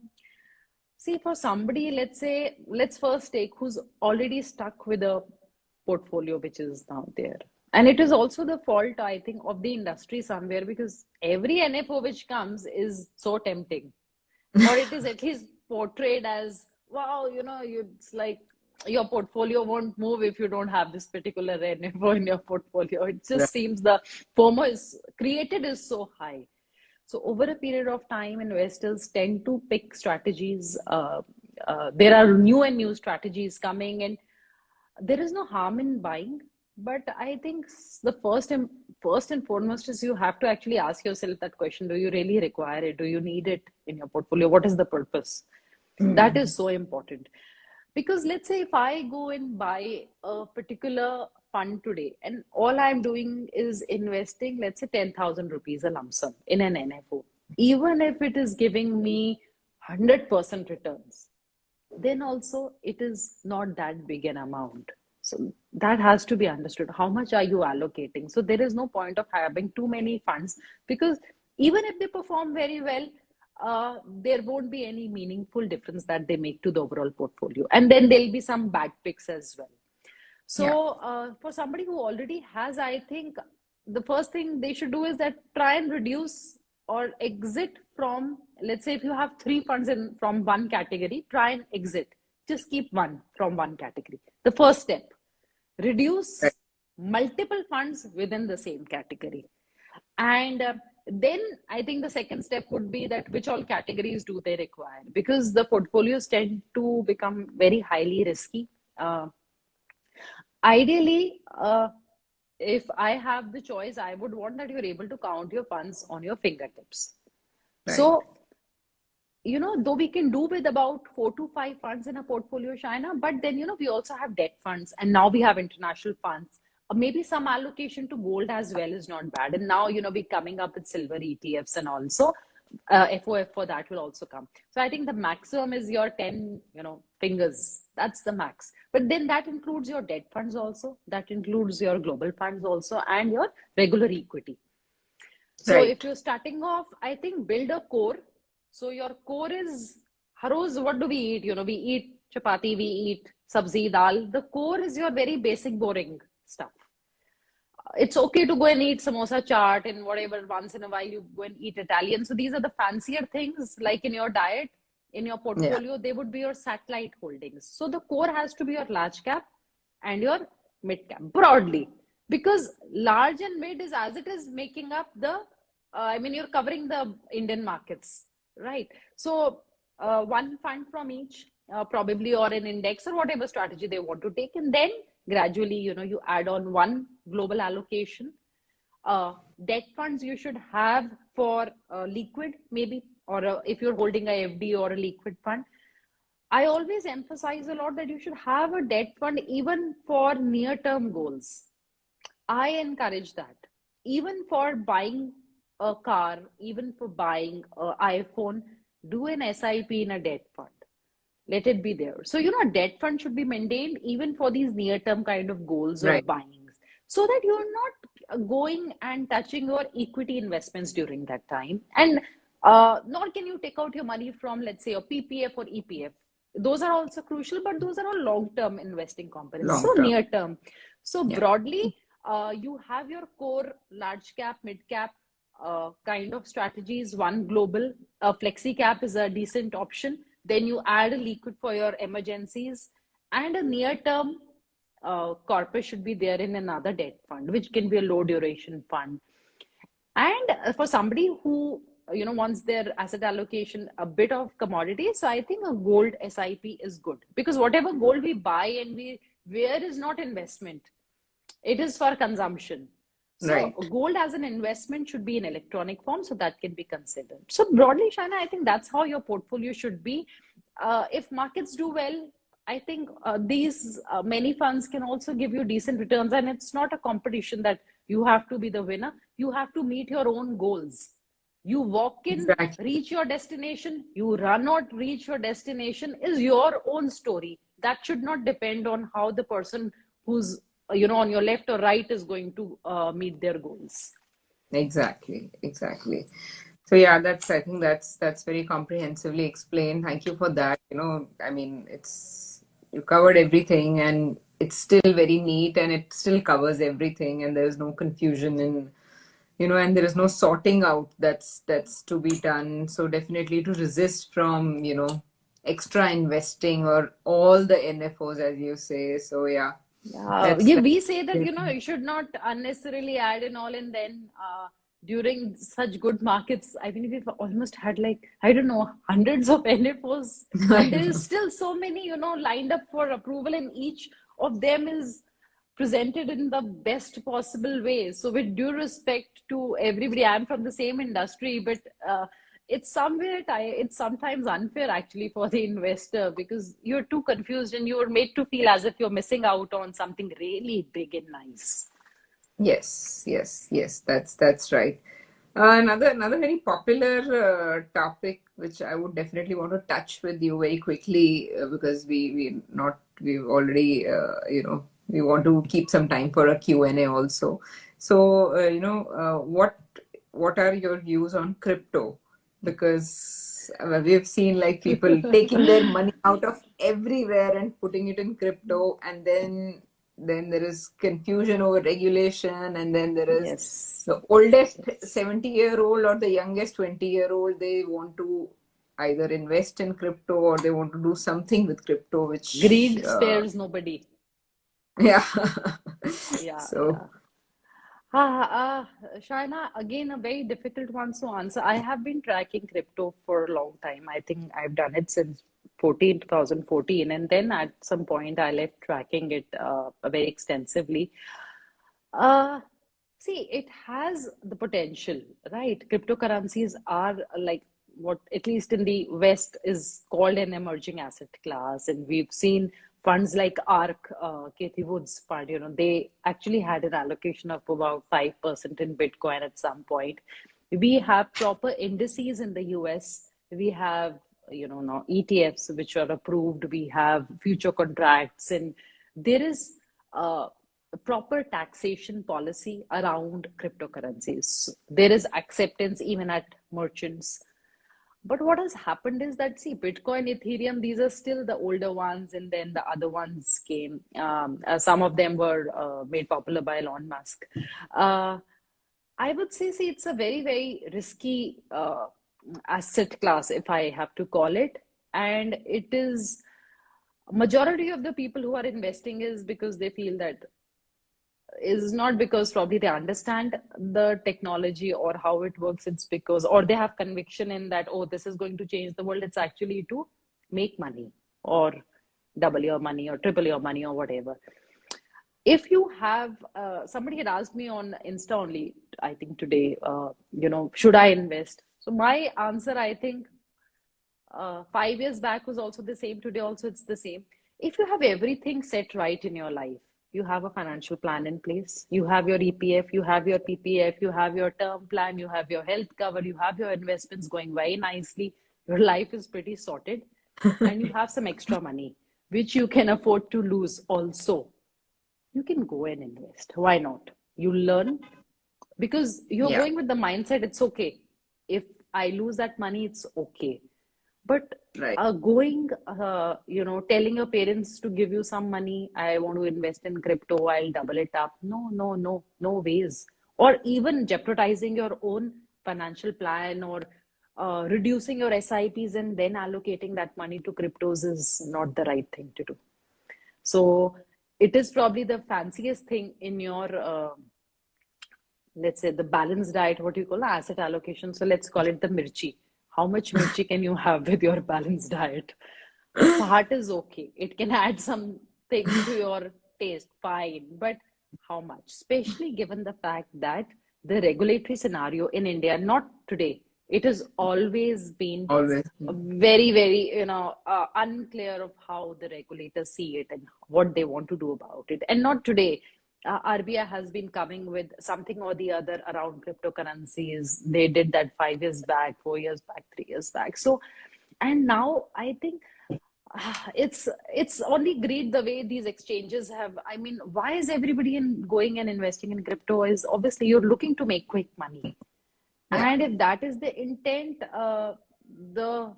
see, for somebody, let's first take who's already stuck with a portfolio which is now there. And it is also the fault, I think, of the industry somewhere because every NFO which comes is so tempting, or it is at least portrayed as wow, it's like your portfolio won't move if you don't have this particular NFO in your portfolio. It Right. just seems the FOMO is created is so high. So over a period of time, investors tend to pick strategies. There are new and new strategies coming, and there is no harm in buying. But I think the first and foremost is you have to actually ask yourself that question: Do you really require it? Do you need it in your portfolio? What is the purpose? That Hmm. is so important. Because let's say if I go and buy a particular fund today, and all I'm doing is investing, let's say 10,000 rupees a lump sum in an NFO, even if it is giving me 100% returns, then also it is not that big an amount. So that has to be understood. How much are you allocating? So there is no point of having too many funds because even if they perform very well, there won't be any meaningful difference that they make to the overall portfolio. And then there'll be some bad picks as well. Yeah. So, for somebody who already has, I think the first thing they should do is that try and reduce or exit from, let's say, if you have three funds in from one category, try and exit. Just keep one from one category. The first step, Right. reduce multiple funds within the same category. And then I think the second step would be that which all categories do they require? Because the portfolios tend to become very highly risky. Ideally, if I have the choice, I would want that you're able to count your funds on your fingertips. Right. So, though we can do with about 4 to 5 funds in a portfolio, China, but then, we also have debt funds and now we have international funds. Maybe some allocation to gold as well is not bad. And now, we're coming up with silver ETFs and also FOF for that will also come. So I think the maximum is your 10, fingers. That's the max. But then that includes your debt funds also. That includes your global funds also and your regular equity. So if Right. you're starting off, I think build a core. So your core is, Haroz, what do we eat? We eat chapati, we eat sabzi, dal. The core is your very basic, boring stuff. It's okay to go and eat samosa chaat and whatever once in a while you go and eat Italian. So these are the fancier things like in your diet, in your Yeah. portfolio, they would be your satellite holdings. So the core has to be your large cap and your mid cap broadly. because large and mid is as it is making up the I mean, you're covering the Indian markets, right? So one fund from each, probably, or an index, or whatever strategy they want to take, and then gradually, you add on one global allocation. Debt funds you should have for liquid, maybe, or if you're holding a FD or a liquid fund. I always emphasize a lot that you should have a debt fund even for near term goals. I encourage that. Even for buying a car, even for buying an iPhone, do an SIP in a debt fund. Let it be there. So, a debt fund should be maintained even for these near term kind of goals or Right. buyings, so that you're not going and touching your equity investments during that time. And nor can you take out your money from, let's say, your PPF or EPF. Those are also crucial, but those are all long term investing components. Long So, term. near term. So, Yeah. broadly, you have your core large cap, mid cap kind of strategies. One global, flexi cap is a decent option. Then you add a liquid for your emergencies, and a near term corpus should be there in another debt fund, which can be a low duration fund. And for somebody who wants their asset allocation a bit of commodity, so I think a gold SIP is good, because whatever gold we buy and we wear is not investment, it is for consumption. So Right. gold as an investment should be in electronic form, so that can be considered. So broadly, Shaina, I think that's how your portfolio should be. If markets do well, I think these many funds can also give you decent returns, and it's not a competition that you have to be the winner. You have to meet your own goals. You walk in, Exactly. reach your destination. You run or reach your destination is your own story. That should not depend on how the person who's on your left or right is going to meet their goals. Exactly. Exactly. So yeah, I think that's very comprehensively explained. Thank you for that. I mean, you covered everything, and it's still very neat, and it still covers everything, and there's no confusion in, and there is no sorting out that's to be done. So definitely to resist from, extra investing or all the NFOs, as you say. So yeah, that's Yeah, we say that you should not unnecessarily add in all, and then during such good markets, I mean, we've almost had, like, I don't know, hundreds of NFOs, I and there is know. still so many lined up for approval, and each of them is presented in the best possible way. So, with due respect to everybody, I'm from the same industry, but it's sometimes unfair actually for the investor, because you're too confused and you're made to feel as if you're missing out on something really big and nice. Yes, yes, yes. That's right. Another very popular topic, which I would definitely want to touch with you very quickly, because we've already we want to keep some time for a Q&A also. So what are your views on crypto? Because we've seen like people taking their money out of everywhere and putting it in crypto, and then there is confusion over regulation, and then there is Yes, the oldest yes. 70-year-old or the youngest 20-year-old. They want to either invest in crypto or they want to do something with crypto, which Greed spares nobody. yeah. Yeah, So yeah. Shaina, again, a very difficult one to answer. I have been tracking crypto for a long time. I think I've done it since 2014, and then at some point I left tracking it very extensively. Uh, See, it has the potential, right? Cryptocurrencies are like what, at least in the West, is called an emerging asset class. And we've seen funds like ARK, Katie Wood's fund, they actually had an allocation of about 5% in Bitcoin at some point. We have proper indices in the US. We have, now ETFs which are approved. We have future contracts, and there is a proper taxation policy around cryptocurrencies. There is acceptance even at merchants. But what has happened is that, see, Bitcoin, Ethereum, these are still the older ones, and then the other ones came. Some of them were made popular by Elon Musk. Uh, I would say, see, it's a very, very risky asset class, if I have to call it. And it is, majority of the people who are investing is because they feel that is not because probably they understand the technology or how it works. It's because, or they have conviction in that, oh, this is going to change the world. It's actually to make money or double your money or triple your money or whatever. If you have, somebody had asked me on Insta only, I think today, should I invest? So my answer, I think, 5 years back was also the same. Today also it's the same. If you have everything set right in your life, you have a financial plan in place, you have your EPF, you have your PPF, you have your term plan, you have your health cover, you have your investments going very nicely, your life is pretty sorted, and you have some extra money which you can afford to lose also, you can go and invest. Why not? You learn because you're Yeah. going with the mindset it's okay. If I lose that money, it's okay. But Right. telling your parents to give you some money, I want to invest in crypto, I'll double it up. No, no, no, no ways. Or even jeopardizing your own financial plan or reducing your SIPs and then allocating that money to cryptos is not the right thing to do. So it is probably the fanciest thing in your, let's say, the balanced diet, what you call asset allocation. So let's call it the mirchi. How much mirchi can you have with your balanced diet? Part is okay. It can add something to your taste, fine. But how much? Especially given the fact that the regulatory scenario in India, not today, it has always been Always. very, very, unclear of how the regulators see it and what they want to do about it. And not today. RBI has been coming with something or the other around cryptocurrencies. They did that 5 years back, 4 years back, 3 years back. So, and now I think it's only great the way these exchanges have. I mean, why is everybody going and investing in crypto? Is obviously you're looking to make quick money, Yeah. and if that is the intent, the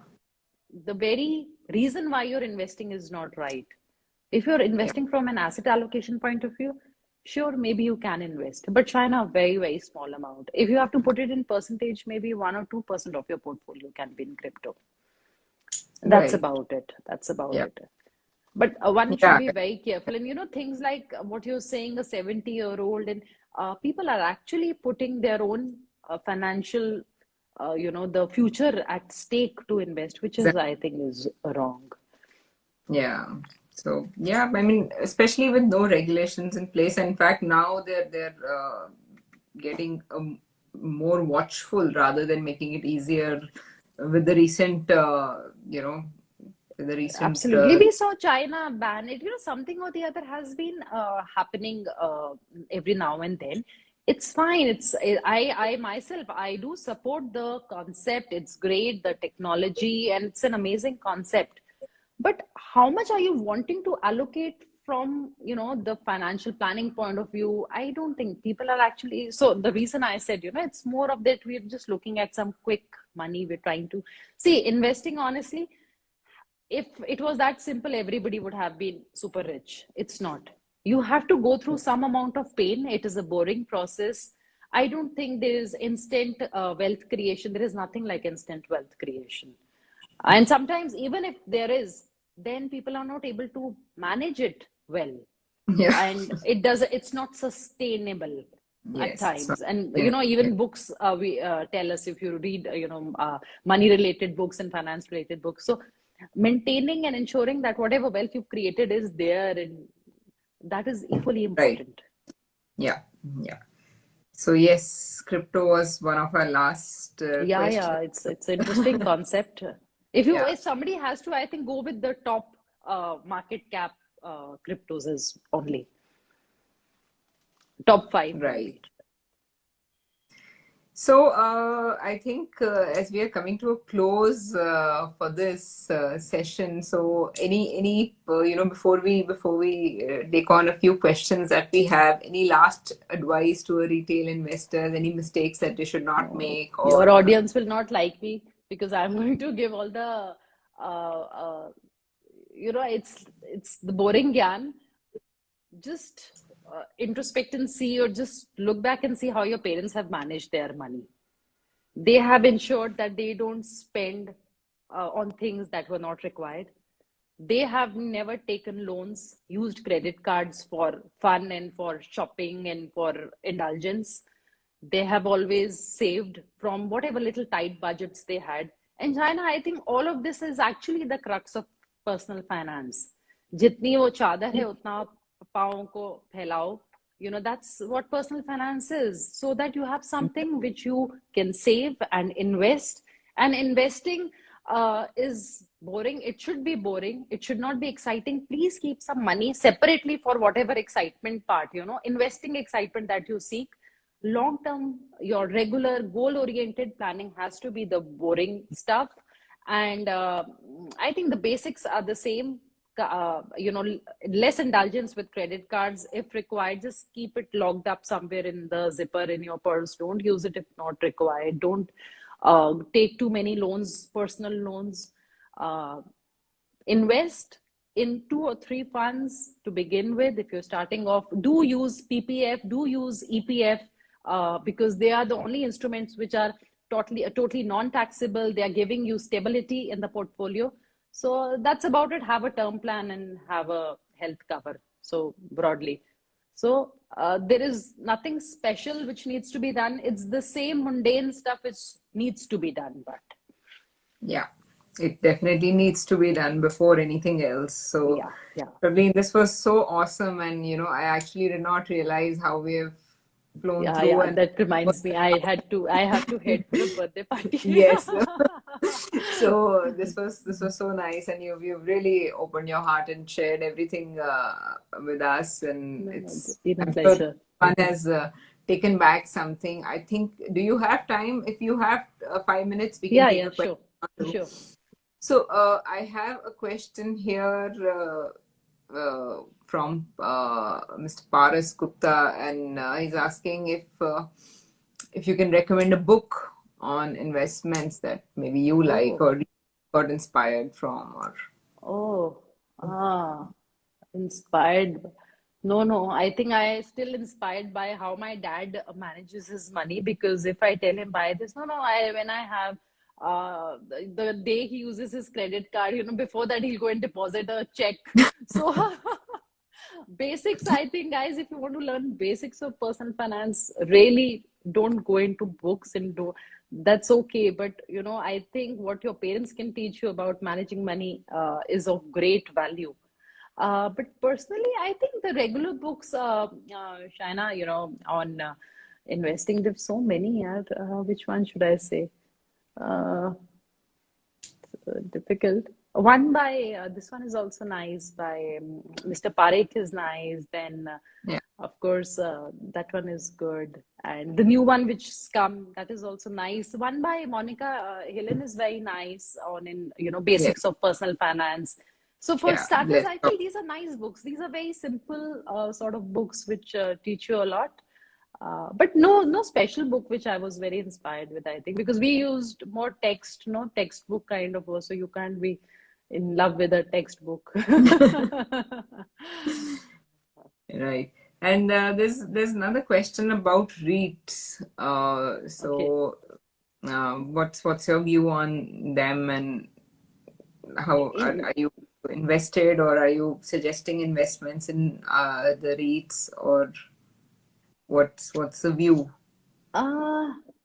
the very reason why you're investing is not right. If you're Yeah. investing from an asset allocation point of view, sure, maybe you can invest, but try a very, very small amount. If you have to put it in percentage, maybe 1 or 2% of your portfolio can be in crypto. That's Right. about it. That's about Yeah. it. But one should Yeah. be very careful. And things like what you're saying, a 70-year-old, and people are actually putting their own financial, the future at stake to invest, which is, I think, is wrong. Yeah. So yeah, I mean, especially with no regulations in place. In fact, now they're getting more watchful rather than making it easier with the recent, with the recent. Absolutely. We saw China ban it. Something or the other has been happening every now and then. It's fine. I myself, I do support the concept. It's great, the technology, and it's an amazing concept. But how much are you wanting to allocate from, the financial planning point of view? I don't think people are actually. So the reason I said, it's more of that we're just looking at some quick money. We're trying to see investing honestly. If it was that simple, everybody would have been super rich. It's not. You have to go through some amount of pain. It is a boring process. I don't think there is instant wealth creation. There is nothing like instant wealth creation. And sometimes, even if there is, then people are not able to manage it well. Yeah. And it's not sustainable at Yes. It's not, times. And, yeah. Yeah. even books, we tell us if you read, money related books and finance related books. So maintaining and ensuring that whatever wealth you've created is there, and that is equally Right. important. Yeah. Yeah. So yes, crypto was one of our last questions. It's an interesting concept. Yeah. If somebody has to, I think, go with the top market cap cryptos is only top five Right. maybe. So I think as we are coming to a close for this session, so any before we take on a few questions that we have, any last advice to a retail investors, any mistakes that they should not make, Your or audience will not like me because I'm going to give all the it's the boring gyan. Just introspect and see, or just look back and see how your parents have managed their money. They have ensured that they don't spend on things that were not required. They have never taken loans, used credit cards for fun and for shopping and for indulgence. They have always saved from whatever little tight budgets they had. And China, I think all of this is actually the crux of personal finance. जितनी वो चादर है उतना पाँव को फैलाओ. You know, that's what personal finance is, so that you have something which you can save and invest. And investing is boring. It should be boring. It should not be exciting. Please keep some money separately for whatever excitement part, you know, investing excitement that you seek. Long term, your regular goal oriented planning has to be the boring stuff. And I think the basics are the same. You know, less indulgence with credit cards if required. Just keep it locked up somewhere in the zipper in your purse. Don't use it if not required. Don't take too many loans, personal loans. Invest in 2 or 3 funds to begin with. If you're starting off, do use PPF, do use EPF, because they are the only instruments which are totally non-taxable. They are giving you stability in the portfolio. So that's about it. Have a term plan and have a health cover. So broadly. So there is nothing special which needs to be done. It's the same mundane stuff which needs to be done. But Yeah, it definitely needs to be done before anything else. So, yeah. Praveen, this was so awesome. And, you know, I actually did not realize how we have flown through. Yeah. And That reminds me, I have to head for the birthday party. yes. So this was so nice, and you've really opened your heart and shared everything with us, and No, it's it's been a I'm sure pleasure. one has taken back something. I think. Do you have time? If you have 5 minutes, we can take Yeah, a question sure. or two. Sure. So I have a question here from Mr. Paras Gupta, and he's asking if you can recommend a book on investments that maybe you like Oh, or got inspired from, or oh, inspired. No. I think I still inspired by how my dad manages his money, because if I tell him buy this, no, when I have the day he uses his credit card, you know, before that he'll go and deposit a check. So basics, I think, guys, if you want to learn basics of personal finance, really don't go into books and do that's okay. But you know, I think what your parents can teach you about managing money is of great value. But personally, I think the regular books, Shaina, you know, on investing, there's so many. Yeah. Which one should I say? Uh, Difficult. One by this one is also nice by Mr. Parekh is nice. Then, yeah, of course, that one is good. And the new one which has come, that is also nice. One by Monica Helen is very nice on in yeah, basics of personal finance. So for yeah. starters, Let's I talk. feel these are nice books. These are very simple sort of books which teach you a lot. But no special book which I was very inspired with, I think, because we used more text, no textbook kind of, so you can't be in love with a textbook. Right. And there's another question about REITs. Okay. So what's your view on them, and how In are you invested, or are you suggesting investments in the REITs, or what's the view?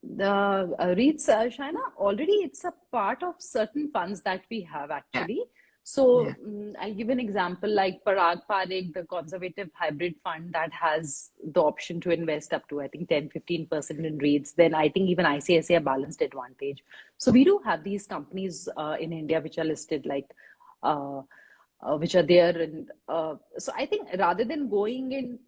The REITs, Shaina, already it's a part of certain funds that we have Yeah, actually. So yeah, I'll give an example like Parag Parekh, the conservative hybrid fund that has the option to invest up to, I think, 10-15% in REITs. Then I think even ICICI Balanced Advantage. So we do have these companies in India which are listed like uh, which are there. And so I think rather than going in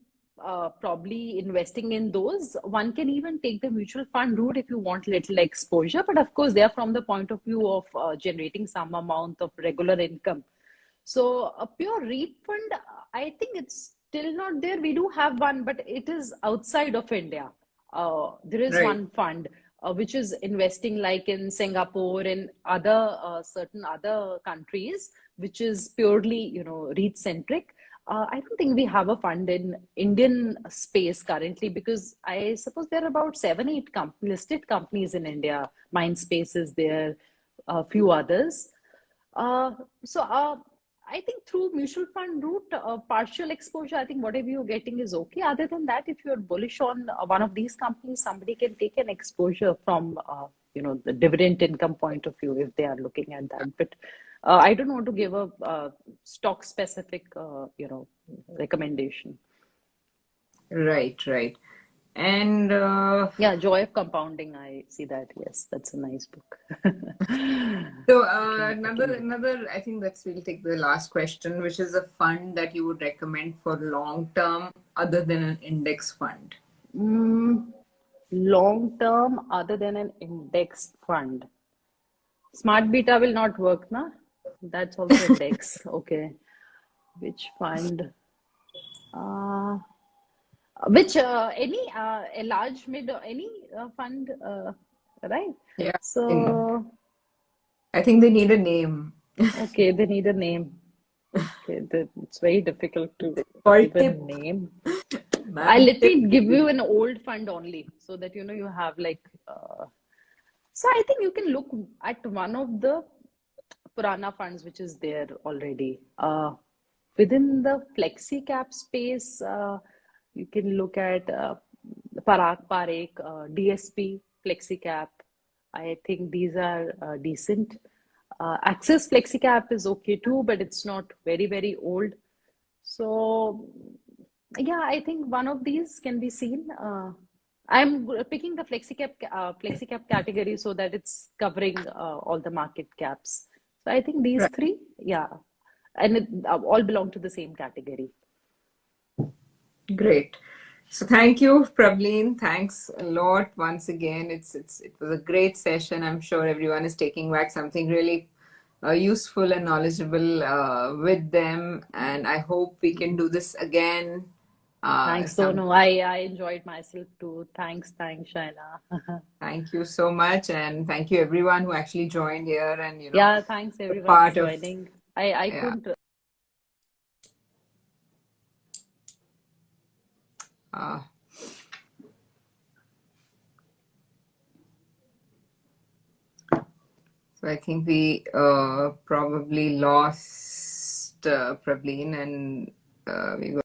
probably investing in those, one can even take the mutual fund route if you want little exposure. But of course, they are from the point of view of generating some amount of regular income. So a pure REIT fund, I think it's still not there. We do have one, but it is outside of India. There is right. one fund which is investing like in Singapore and other certain other countries, which is purely, you know, REIT centric. I don't think we have a fund in Indian space currently, because I suppose there are about 7, 8 listed companies in India. Mindspace is there, a few others. Uh, so I think through mutual fund route, partial exposure, I think whatever you're getting is okay. Other than that, if you're bullish on one of these companies, somebody can take an exposure from, the dividend income point of view if they are looking at that. But I don't want to give a stock specific, recommendation. Right, right. And Yeah, Joy of Compounding. I see that. Yes, that's a nice book. so Looking at. another, I think that's we'll take the last question, which is a fund that you would recommend for long term other than an index fund. Long term, other than an index fund. Smart Beta will not work, na? That's also index. Okay. Which fund? Uh, which any a large mid any fund, right? Yeah. So I think they need a name. okay, they need a name. Okay, it's very difficult to Called give a tip. name. I Ma'am, let tip. me give you an old fund only, so that you have like. So I think you can look at one of the Purana funds which is there already. Within the flexi cap space, you can look at Parag Parekh, DSP flexi cap. I think these are decent. Axis flexi cap is okay too, but it's not very, very old. So yeah, I think one of these can be seen. I'm picking the flexi cap category so that it's covering all the market caps. So I think these Right. three, yeah, and it all belong to the same category. Great. So thank you, Prableen. Thanks a lot once again. It was a great session. I'm sure everyone is taking back something really useful and knowledgeable with them. And I hope we can do this again. Thanks, Some Sonu. I enjoyed myself too. Thanks, Shaina. Thank you so much, and thank you everyone who actually joined here and Yeah, thanks were everyone for part of. joining. I Yeah. couldn't. Uh, so I think we probably lost Prableen, and we